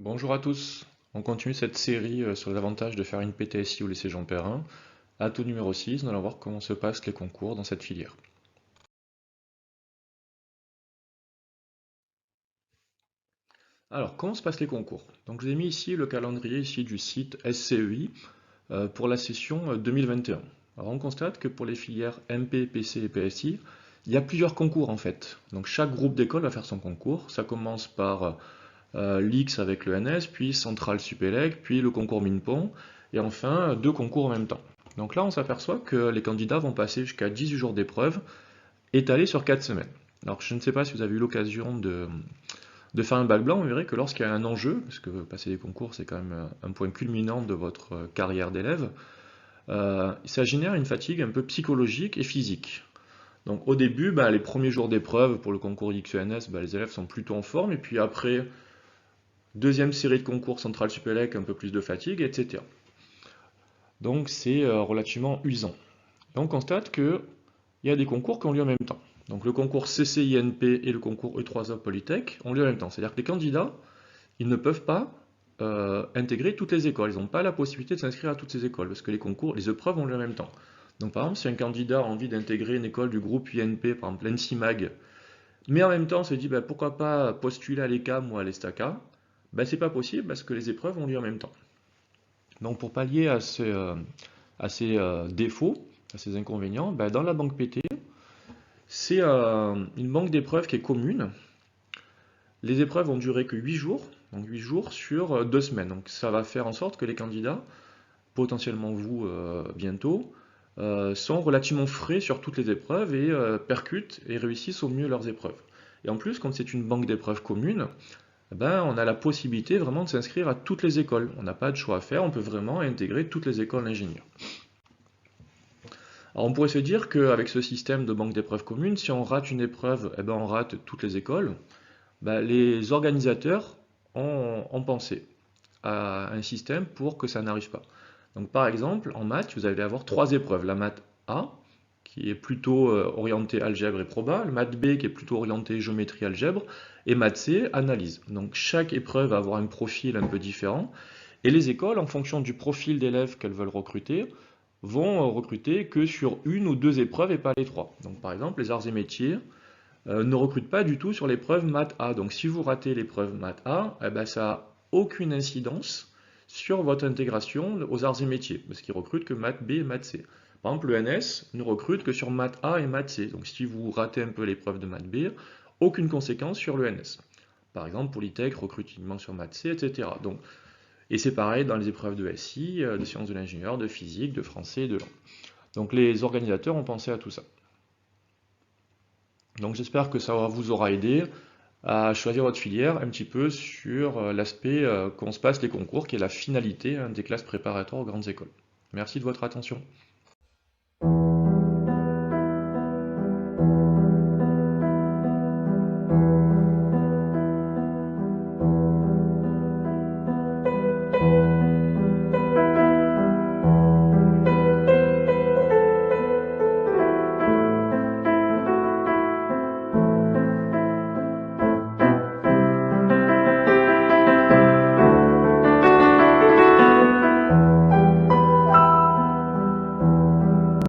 Bonjour à tous, on continue cette série sur les avantages de faire une PTSI au lycée Jean Perrin. À tout numéro 6, nous allons voir comment se passent les concours dans cette filière. Alors, comment se passent les concours? Donc, je vous ai mis ici le calendrier ici du site SCEI pour la session 2021. Alors, on constate que pour les filières MP, PC et PSI, il y a plusieurs concours en fait. Donc, chaque groupe d'école va faire son concours. Ça commence par l'X avec le NS, puis Centrale Supélec, puis le concours Minpon, et enfin deux concours en même temps. Donc là, on s'aperçoit que les candidats vont passer jusqu'à 18 jours d'épreuve, étalés sur 4 semaines. Alors je ne sais pas si vous avez eu l'occasion de faire un bac blanc, vous verrez que lorsqu'il y a un enjeu, parce que passer des concours c'est quand même un point culminant de votre carrière d'élève, ça génère une fatigue un peu psychologique et physique. Donc au début, les premiers jours d'épreuve pour le concours XENS, les élèves sont plutôt en forme, et puis après, deuxième série de concours Centrale Supélec, un peu plus de fatigue, etc. Donc c'est relativement usant. Et on constate qu'il y a des concours qui ont lieu en même temps. Donc le concours CCINP et le concours E3A Polytech ont lieu en même temps. C'est-à-dire que les candidats, ils ne peuvent pas intégrer toutes les écoles. Ils n'ont pas la possibilité de s'inscrire à toutes ces écoles parce que les concours, les épreuves ont lieu en même temps. Donc par exemple, si un candidat a envie d'intégrer une école du groupe INP, par exemple l'ENSIMAG, mais en même temps se dit pourquoi pas postuler à l'ECAM ou à l'ESTACA, c'est pas possible parce que les épreuves ont lieu en même temps. Donc pour pallier à ces défauts, à ces inconvénients, dans la banque PT, c'est une banque d'épreuves qui est commune. Les épreuves vont durer que 8 jours, donc 8 jours sur 2 semaines. Donc ça va faire en sorte que les candidats, potentiellement vous bientôt, sont relativement frais sur toutes les épreuves et percutent et réussissent au mieux leurs épreuves. Et en plus, comme c'est une banque d'épreuves commune, on a la possibilité vraiment de s'inscrire à toutes les écoles. On n'a pas de choix à faire, on peut vraiment intégrer toutes les écoles d'ingénieurs. Alors on pourrait se dire qu'avec ce système de banque d'épreuves commune, si on rate une épreuve, on rate toutes les écoles. Les organisateurs ont pensé à un système pour que ça n'arrive pas. Donc par exemple, en maths, vous allez avoir trois épreuves. La maths A, qui est plutôt orientée algèbre et proba, le maths B qui est plutôt orienté géométrie algèbre, et maths C, analyse. Donc chaque épreuve va avoir un profil un peu différent, et les écoles, en fonction du profil d'élèves qu'elles veulent recruter, vont recruter que sur une ou deux épreuves et pas les trois. Donc par exemple, les arts et métiers ne recrutent pas du tout sur l'épreuve maths A. Donc si vous ratez l'épreuve maths A, ça n'a aucune incidence sur votre intégration aux arts et métiers, parce qu'ils recrutent que maths B et maths C. Par exemple, le NS ne recrute que sur maths A et maths C. Donc si vous ratez un peu l'épreuve de maths B, aucune conséquence sur le NS. Par exemple, Polytech recrute uniquement sur maths C, etc. Donc, et c'est pareil dans les épreuves de SI, de sciences de l'ingénieur, de physique, de français et de langue. Donc les organisateurs ont pensé à tout ça. Donc j'espère que ça vous aura aidé à choisir votre filière un petit peu sur l'aspect qu'on se passe les concours, qui est la finalité des classes préparatoires aux grandes écoles. Merci de votre attention.